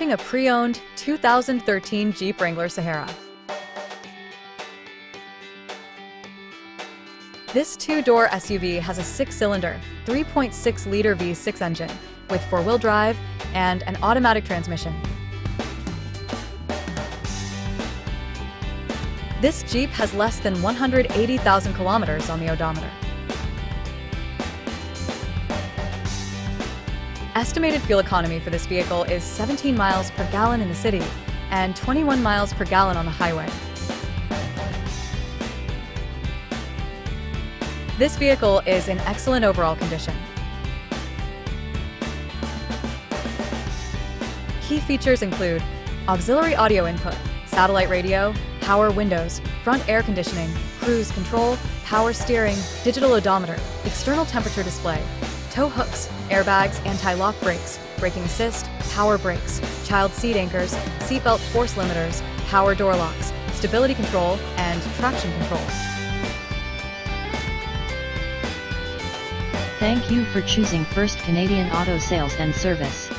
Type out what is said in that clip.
A pre-owned 2013 Jeep Wrangler Sahara. This two-door SUV has a six-cylinder, 3.6-liter V6 engine with four-wheel drive and an automatic transmission. This Jeep has less than 180,000 kilometers on the odometer. Estimated fuel economy for this vehicle is 17 miles per gallon in the city and 21 miles per gallon on the highway. This vehicle is in excellent overall condition. Key features include auxiliary audio input, satellite radio, power windows, front air conditioning, cruise control, power steering, digital odometer, external temperature display, tow hooks, airbags, anti-lock brakes, braking assist, power brakes, child seat anchors, seatbelt force limiters, power door locks, stability control, and traction control. Thank you for choosing First Canadian Auto Sales and Service.